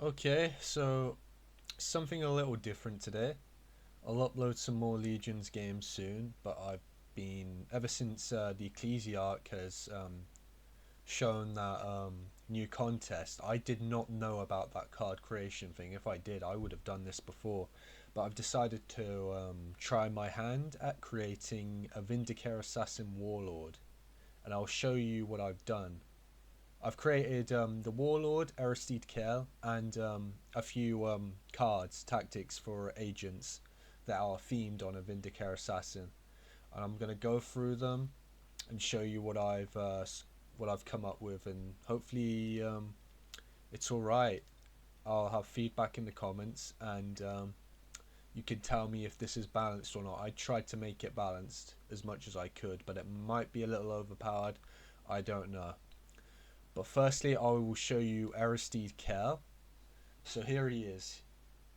Okay, so something a little different today. I'll upload some more Legions games soon, but I've been ever since the Ecclesiarch has shown that new contest. I did not know about that card creation thing. If I did, I would have done this before. But I've decided to try my hand at creating a Vindicare Assassin Warlord, and I'll show you what I've done. I've created the Warlord, Eristede, Kell, and a few cards, tactics for agents that are themed on a Vindicare Assassin. And I'm gonna go through them and show you what I've come up with, and hopefully it's all right. I'll have feedback in the comments, and you can tell me if this is balanced or not. I tried to make it balanced as much as I could, but it might be a little overpowered. I don't know. But firstly, I will show you Eristede Kell. So here he is.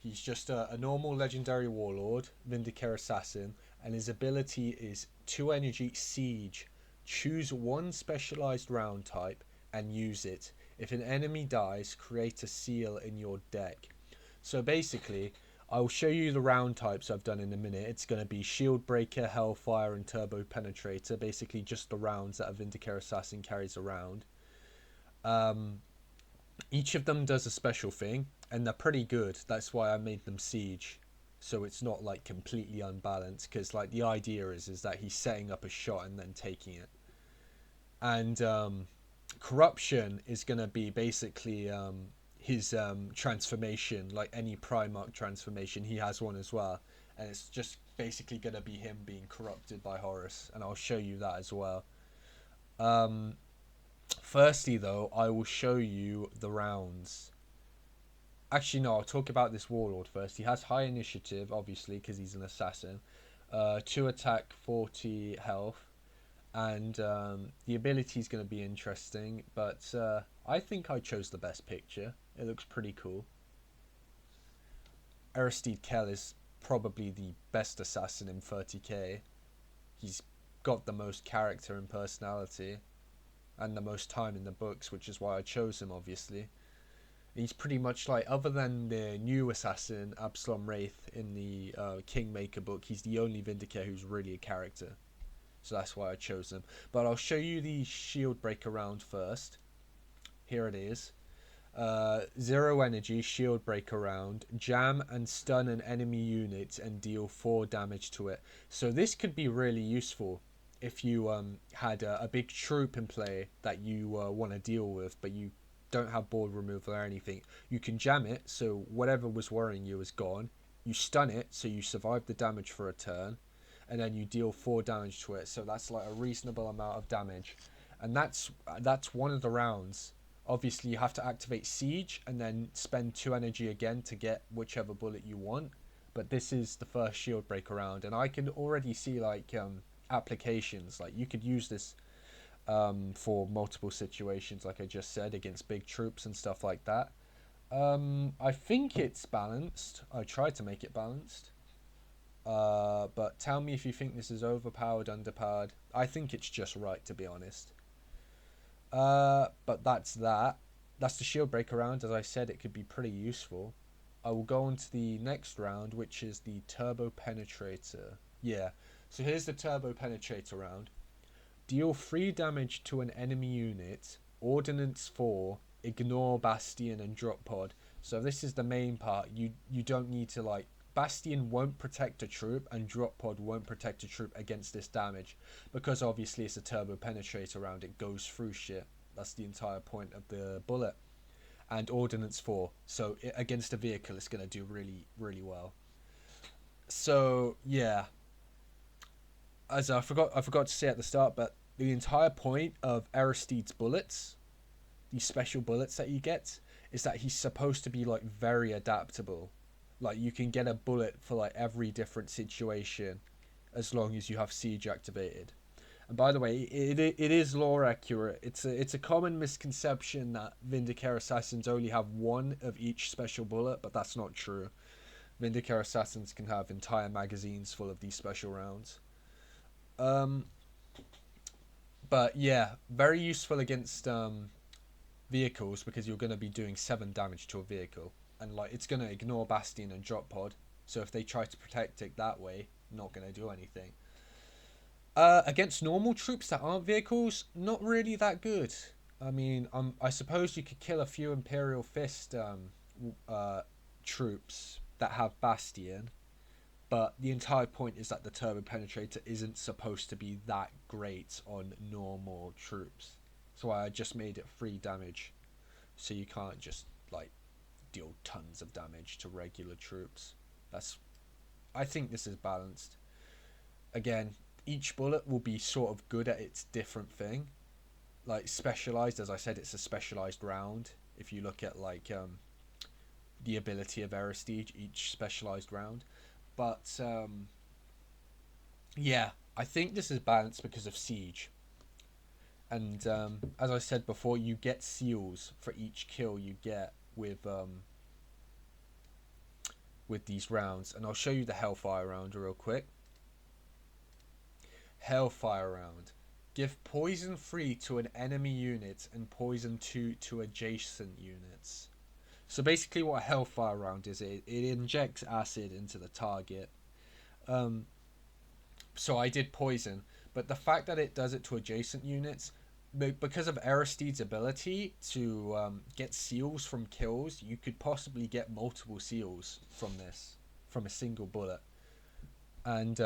He's just a normal legendary warlord, Vindicare Assassin, and his ability is 2 energy siege. Choose one specialized round type and use it. If an enemy dies, create a seal in your deck. So basically, I will show you the round types I've done in a minute. It's going to be Shield Breaker, Hellfire, and Turbo Penetrator. Basically, just the rounds that a Vindicare Assassin carries around. Um, each of them does a special thing, and they're pretty good. That's why I made them siege, so it's not like completely unbalanced. Because like the idea is that he's setting up a shot and then taking it. And corruption is gonna be basically his transformation, like any Primarch transformation. He has one as well, and it's just basically gonna be him being corrupted by Horus, and I'll show you that as well. Um, Firstly, though, I will show you the rounds. Actually, no, I'll talk about this warlord first. He has high initiative, obviously, because he's an assassin. 2 attack, 40 health. And the ability is going to be interesting, but I think I chose the best picture. It looks pretty cool. Eristede Kell is probably the best assassin in 30k. He's got the most character and personality, and the most time in the books, which is why I chose him, obviously. He's pretty much like, other than the new assassin, Absalom Wraith, in the Kingmaker book, he's the only Vindicare who's really a character. So that's why I chose him. But I'll show you the Shield Breaker round first. Here it is. 0 energy, Shield Breaker round. Jam and stun an enemy unit and deal 4 damage to it. So this could be really useful if you had a big troop in play that you want to deal with, but you don't have board removal or anything. You can jam it, so whatever was worrying you is gone. You stun it, so you survive the damage for a turn, and then you deal 4 damage to it. So that's like a reasonable amount of damage, and that's one of the rounds. Obviously, you have to activate Siege and then spend 2 energy again to get whichever bullet you want. But this is the first Shield Breaker round, and I can already see like applications. Like you could use this for multiple situations, like I just said, against big troops and stuff like that. I think it's balanced. I tried to make it balanced. But tell me if you think this is overpowered, underpowered. I think it's just right, to be honest. But that's that. That's the Shield Breaker round. As I said, it could be pretty useful. I will go on to the next round, which is the Turbo Penetrator. Yeah, so here's the Turbo Penetrator round. Deal 3 damage to an enemy unit. Ordnance 4. Ignore Bastion and Drop Pod. So this is the main part. You don't need to like... Bastion won't protect a troop, and Drop Pod won't protect a troop against this damage, because obviously it's a Turbo Penetrator round. It goes through shit. That's the entire point of the bullet. And Ordnance 4. So against a vehicle, it's going to do really, really well. So yeah, as I forgot to say at the start, but the entire point of Aristide's bullets, these special bullets that you get, is that he's supposed to be like very adaptable. Like you can get a bullet for like every different situation, as long as you have Siege activated. And by the way, it is lore accurate. It's a common misconception that Vindicare Assassins only have 1 of each special bullet, but that's not true. Vindicare Assassins can have entire magazines full of these special rounds. But yeah, very useful against vehicles because you're going to be doing 7 damage to a vehicle, and like it's going to ignore Bastion and Drop Pod. So if they try to protect it that way, not going to do anything. Against normal troops that aren't vehicles, not really that good. I mean, I suppose you could kill a few Imperial Fist troops that have Bastion, but the entire point is that the Turbo Penetrator isn't supposed to be that great on normal troops. That's why I just made it 3 damage, so you can't just like deal tons of damage to regular troops. I think this is balanced. Again, each bullet will be sort of good at its different thing. Like specialized, as I said, it's a specialized round. If you look at like the ability of Eristede, each specialized round. But yeah, I think this is balanced because of siege. And as I said before, you get seals for each kill you get with these rounds. And I'll show you the Hellfire round real quick. Hellfire round. Give poison 3 to an enemy unit and poison 2 to adjacent units. So basically what a Hellfire round is, it injects acid into the target. So I did poison, but the fact that it does it to adjacent units, because of Aristide's ability to get seals from kills, you could possibly get multiple seals from this, from a single bullet. And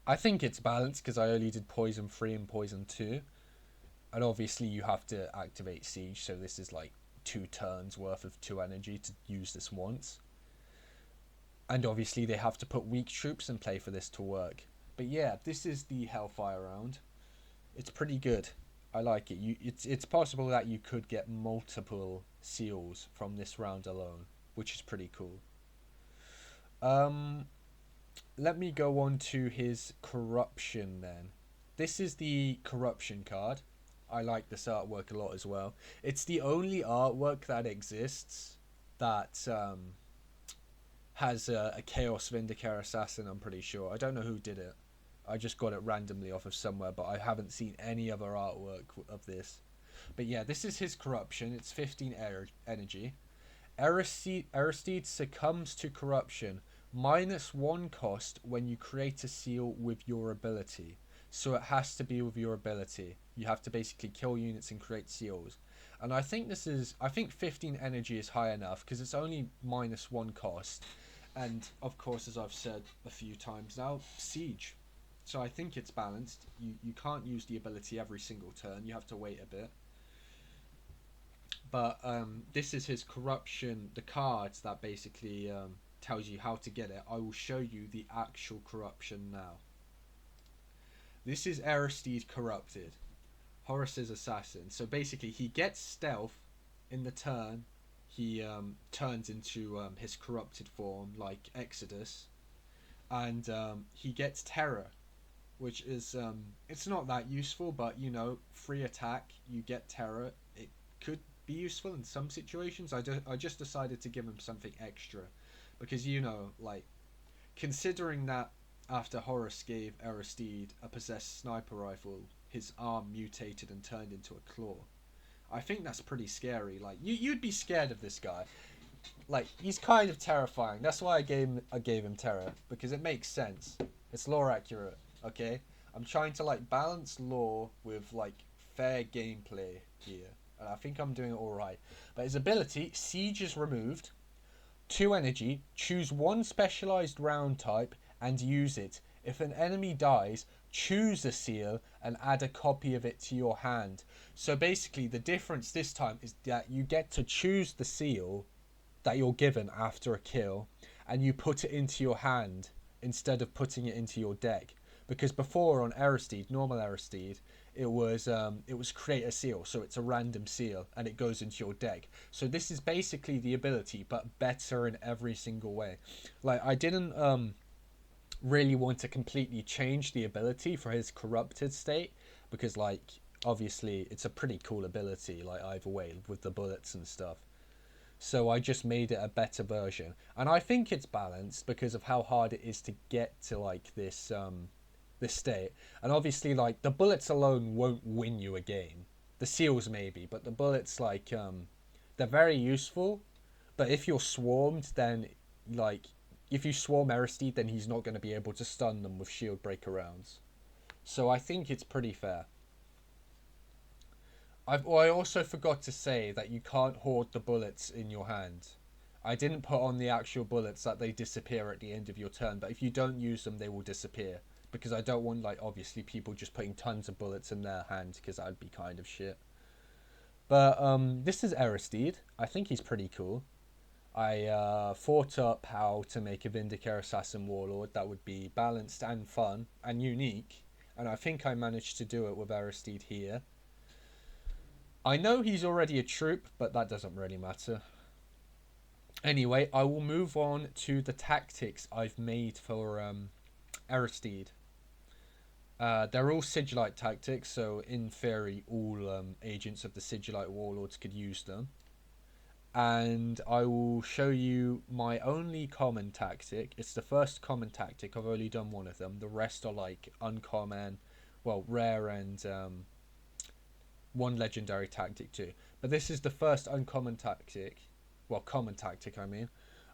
I think it's balanced because I only did poison 3 and poison 2. And obviously you have to activate siege, so this is like 2 turns worth of 2 energy to use this once. And obviously they have to put weak troops in play for this to work. But yeah, this is the Hellfire round. It's pretty good. I like it. It's possible that you could get multiple seals from this round alone, which is pretty cool. Let me go on to his corruption then. This is the corruption card. I like this artwork a lot as well. It's the only artwork that exists that has a Chaos Vindicare Assassin, I'm pretty sure. I don't know who did it. I just got it randomly off of somewhere, but I haven't seen any other artwork of this. But yeah, this is his corruption. It's 15 energy. Eristede succumbs to corruption. -1 cost when you create a seal with your ability. So it has to be with your ability. You have to basically kill units and create seals. And I think 15 energy is high enough because it's only -1 cost. And of course, as I've said a few times now, siege. So I think it's balanced. You can't use the ability every single turn. You have to wait a bit. But this is his corruption, the cards that basically tells you how to get it. I will show you the actual corruption now. This is Eristede corrupted. Horus's assassin. So basically he gets stealth in the turn. He turns into his corrupted form like Exodus. And he gets terror, which is it's not that useful, but you know, free attack, you get terror. It could be useful in some situations. I just decided to give him something extra because, you know, like, considering that after Horus gave Eristede a possessed sniper rifle, his arm mutated and turned into a claw. I think that's pretty scary. Like, you'd be scared of this guy. Like, he's kind of terrifying. That's why I gave him terror, because it makes sense. It's lore accurate, okay? I'm trying to like balance lore with like fair gameplay here, and I think I'm doing it all right. But his ability, siege, is removed. 2 energy. Choose 1 specialized round type and use it. If an enemy dies, choose a seal and add a copy of it to your hand. So basically the difference this time is that you get to choose the seal that you're given after a kill, and you put it into your hand instead of putting it into your deck. Because before on Eristede, normal Eristede, it was create a seal, so it's a random seal and it goes into your deck. So this is basically the ability, but better in every single way. Like, I didn't really want to completely change the ability for his corrupted state, because like obviously it's a pretty cool ability, like either way with the bullets and stuff. So I just made it a better version, and I think it's balanced because of how hard it is to get to like this state. And obviously like the bullets alone won't win you a game. The seals maybe, but the bullets, like, they're very useful. But if you're swarmed, then, like, if you swarm Eristede, then he's not going to be able to stun them with shield breaker rounds. So I think it's pretty fair. I also forgot to say that you can't hoard the bullets in your hand. I didn't put on the actual bullets that they disappear at the end of your turn, but if you don't use them, they will disappear. Because I don't want, like, obviously people just putting tons of bullets in their hand, because that would be kind of shit. But this is Eristede. I think he's pretty cool. I thought up how to make a Vindicare Assassin Warlord that would be balanced and fun and unique, and I think I managed to do it with Eristede here. I know he's already a troop, but that doesn't really matter. Anyway, I will move on to the tactics I've made for Eristede. They're all Sigilite tactics, so in theory all agents of the Sigilite Warlords could use them. And I will show you my only common tactic. It's the first common tactic. I've only done one of them. The rest are like uncommon, well, rare, and one legendary tactic too. But this is the first uncommon tactic. Well, common tactic, I mean.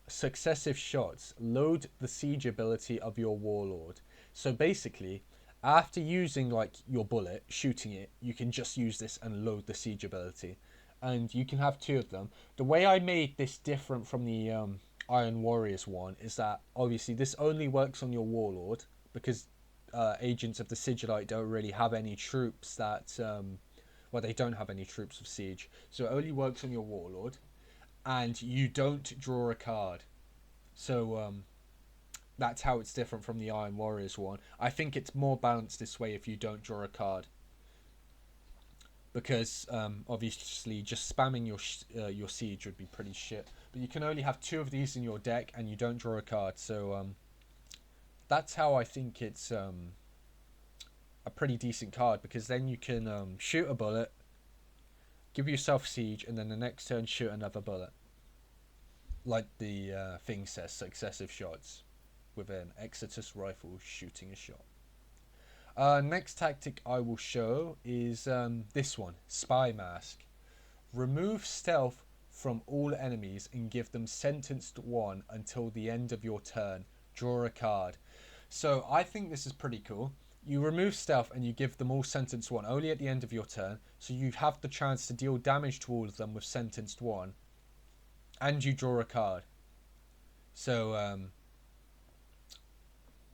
Successive shots. Load the siege ability of your warlord. So basically, after using like your bullet, shooting it, you can just use this and load the siege ability. And you can have two of them. The way I made this different from the Iron Warriors one is that obviously this only works on your warlord, because agents of the Sigilite don't really have any troops that well, they don't have any troops of siege, so it only works on your warlord, and you don't draw a card. So that's how it's different from the Iron Warriors one. I think it's more balanced this way if you don't draw a card, because obviously just spamming your siege would be pretty shit. But you can only have two of these in your deck, and you don't draw a card. So that's how I think it's a pretty decent card, because then you can shoot a bullet, give yourself siege, and then the next turn shoot another bullet. Like the thing says, successive shots with an Exodus rifle shooting a shot. Next tactic I will show is this one, Spy Mask. Remove stealth from all enemies and give them sentenced 1 until the end of your turn. Draw a card. So I think this is pretty cool. You remove stealth and you give them all sentenced 1 only at the end of your turn, so you have the chance to deal damage to all of them with sentenced 1, and you draw a card. So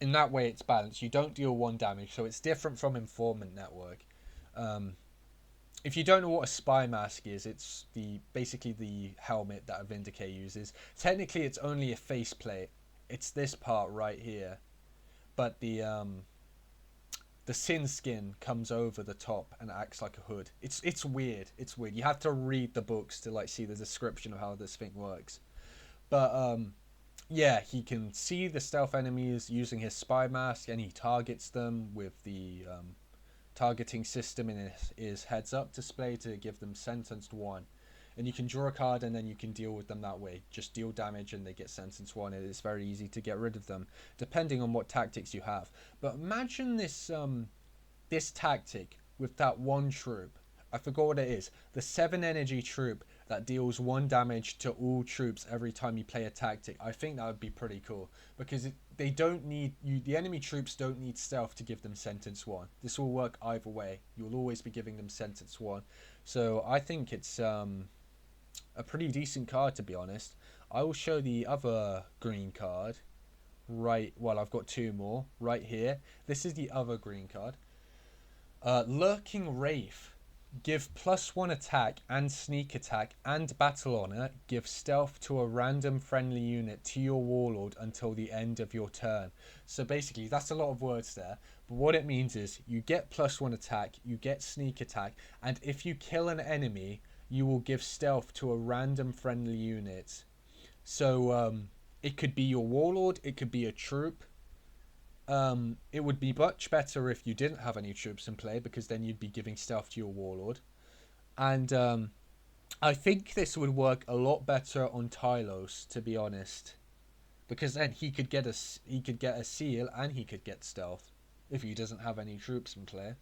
in that way it's balanced. You don't deal 1 damage, so it's different from Informant Network. If you don't know what a Spy Mask is, it's basically the helmet that a Vindicare uses. Technically it's only a faceplate. It's this part right here, but the Sin skin comes over the top and acts like a hood. It's weird. It's weird. You have to read the books to like see the description of how this thing works. But yeah, he can see the stealth enemies using his Spy Mask, and he targets them with the targeting system in his heads up display to give them sentenced 1. And you can draw a card and then you can deal with them that way. Just deal damage and they get sentenced 1. It's very easy to get rid of them, depending on what tactics you have. But imagine this this tactic with that one troop. I forgot what it is. The 7 energy troop that deals 1 damage to all troops every time you play a tactic. I think that would be pretty cool, because they don't need the enemy troops don't need stealth to give them sentence 1. This will work either way. You'll always be giving them sentence 1. So I think it's a pretty decent card, to be honest. I will show the other green card. Right, well, I've got 2 more right here. This is the other green card. Lurking Wraith. Give +1 attack and sneak attack and battle honor. Give stealth to a random friendly unit to your warlord until the end of your turn. So basically, that's a lot of words there. But what it means is you get +1 attack, you get sneak attack, and if you kill an enemy, you will give stealth to a random friendly unit. So it could be your warlord, it could be a troop. It would be much better if you didn't have any troops in play, because then you'd be giving stealth to your warlord. And I think this would work a lot better on Tylos, to be honest, because then he could get a seal and he could get stealth if he doesn't have any troops in play.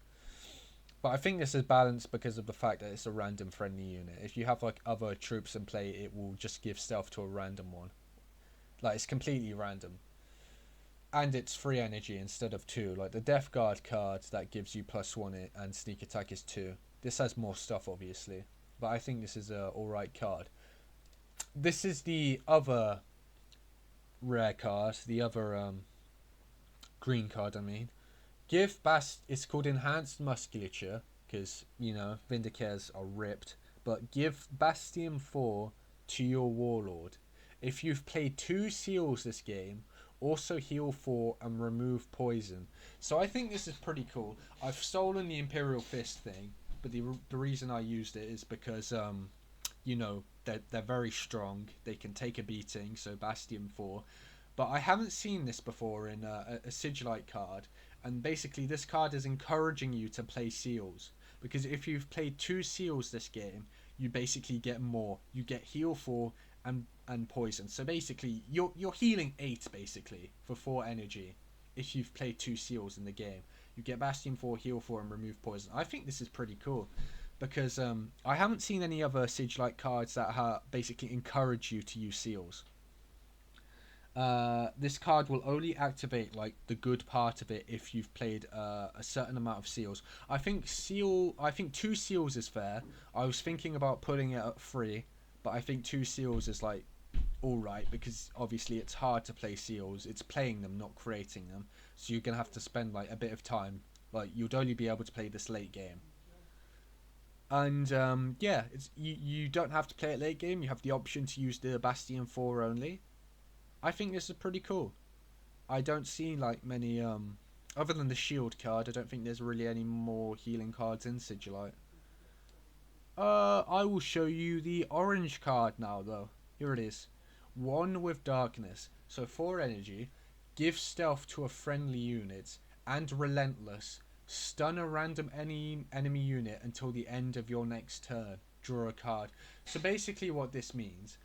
But I think this is balanced because of the fact that it's a random friendly unit. If you have like other troops in play, it will just give stealth to a random one. Like, it's completely random. And it's 3 energy instead of 2. Like, the Death Guard card that gives you +1 and sneak attack is 2. This has more stuff, obviously. But I think this is a alright card. This is the other rare card. The other green card, I mean. Give it's called Enhanced Musculature, because, you know, Vindicares are ripped. But give Bastion 4 to your Warlord. If you've played 2 seals this game, also heal 4 and remove poison. So I think this is pretty cool. I've stolen the Imperial Fist thing, but the reason I used it is because, you know, they're very strong. They can take a beating, so Bastion 4. But I haven't seen this before in a Sigilite card. And basically this card is encouraging you to play seals. Because if you've played 2 seals this game, you basically get more. You get heal 4 and poison. So basically you're healing 8 basically for 4 energy if you've played 2 seals in the game. You get Bastion 4, heal 4 and remove poison. I think this is pretty cool. Because I haven't seen any other Sigilite cards that basically encourage you to use seals. This card will only activate like the good part of it if you've played a certain amount of seals. I think 2 seals is fair. I was thinking about putting it at 3, but I think 2 seals is like alright, because obviously it's hard to play seals. It's playing them, not creating them. So you're gonna have to spend like a bit of time. Like, you'd only be able to play this late game. And yeah, you don't have to play it late game. You have the option to use the Bastion 4 only. I think this is pretty cool. I don't see like many other than the shield card. I don't think there's really any more healing cards in Sigilite. I will show you the orange card now though. Here it is. 1 with darkness. So 4 energy. Give stealth to a friendly unit and relentless. Stun a random enemy unit until the end of your next turn. Draw a card. So basically what this means,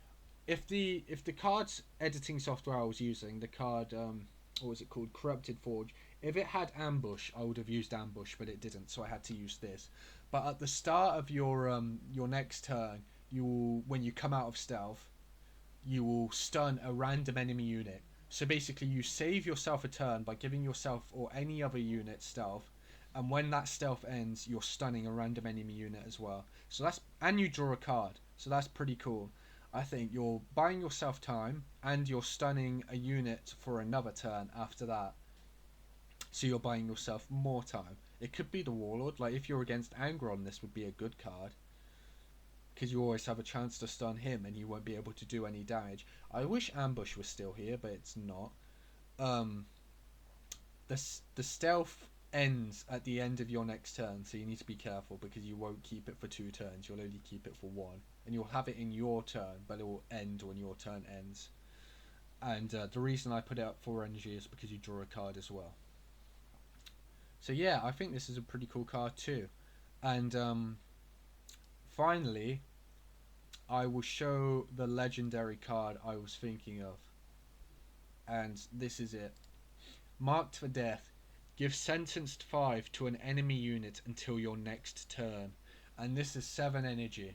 if the card's editing software I was using, the card what was it called, Corrupted Forge, if it had ambush, I would have used ambush, but it didn't, so I had to use this. But at the start of your next turn, when you come out of stealth, you will stun a random enemy unit. So basically you save yourself a turn by giving yourself or any other unit stealth, and when that stealth ends, you're stunning a random enemy unit as well. So and you draw a card, so that's pretty cool. I think you're buying yourself time, and you're stunning a unit for another turn after that. So you're buying yourself more time. It could be the Warlord. Like, if you're against Angron, this would be a good card, because you always have a chance to stun him, and you won't be able to do any damage. I wish Ambush was still here, but it's not. The stealth ends at the end of your next turn, so you need to be careful, because you won't keep it for 2 turns. You'll only keep it for 1. And you'll have it in your turn, but it will end when your turn ends. And the reason I put it up 4 energy is because you draw a card as well. So yeah, I think this is a pretty cool card too. And finally, I will show the legendary card I was thinking of. And this is it. Marked for Death. Give Sentenced 5 to an enemy unit until your next turn. And this is 7 energy.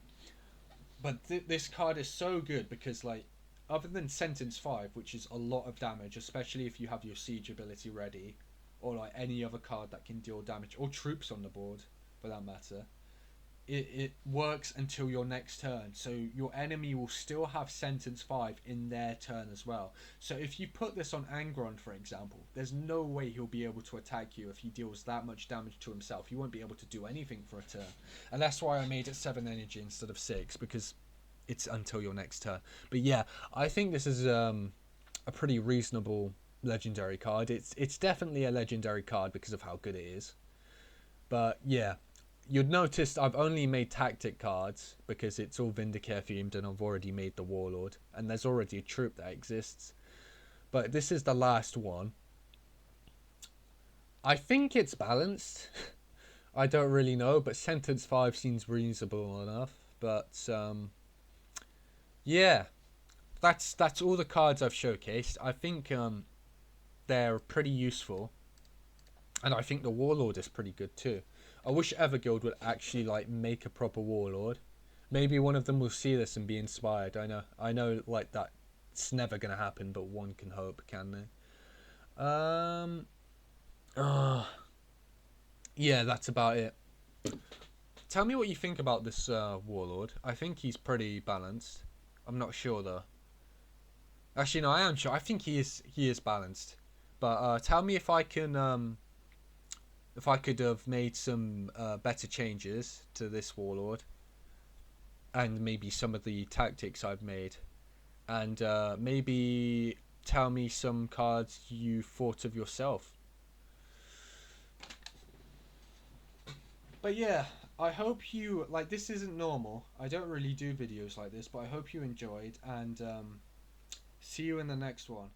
But this card is so good because, like, other than Sentence 5, which is a lot of damage, especially if you have your siege ability ready, or like any other card that can deal damage, or troops on the board for that matter, it works until your next turn. So your enemy will still have Sentence 5 in their turn as well. So if you put this on Angron, for example, there's no way he'll be able to attack you if he deals that much damage to himself. He won't be able to do anything for a turn. And that's why I made it 7 energy instead of 6, because it's until your next turn. But yeah, I think this is a pretty reasonable legendary card. It's definitely a legendary card because of how good it is. But yeah, you'd notice I've only made tactic cards because it's all Vindicare themed, and I've already made the Warlord, and there's already a troop that exists. But this is the last one. I think it's balanced. I don't really know, but Sentence 5 seems reasonable enough. But yeah, that's all the cards I've showcased. I think they're pretty useful, and I think the Warlord is pretty good too. I wish Everguild would actually like make a proper warlord. Maybe one of them will see this and be inspired. I know, like that, it's never gonna happen, but one can hope, can they? Uh, yeah, that's about it. Tell me what you think about this warlord. I think he's pretty balanced. I'm not sure though. Actually, no, I am sure. I think he is balanced. But tell me if I could have made some better changes to this warlord, and maybe some of the tactics I've made, and maybe tell me some cards you thought of yourself. But yeah, I hope you like. This isn't normal. I don't really do videos like this, but I hope you enjoyed, and see you in the next one.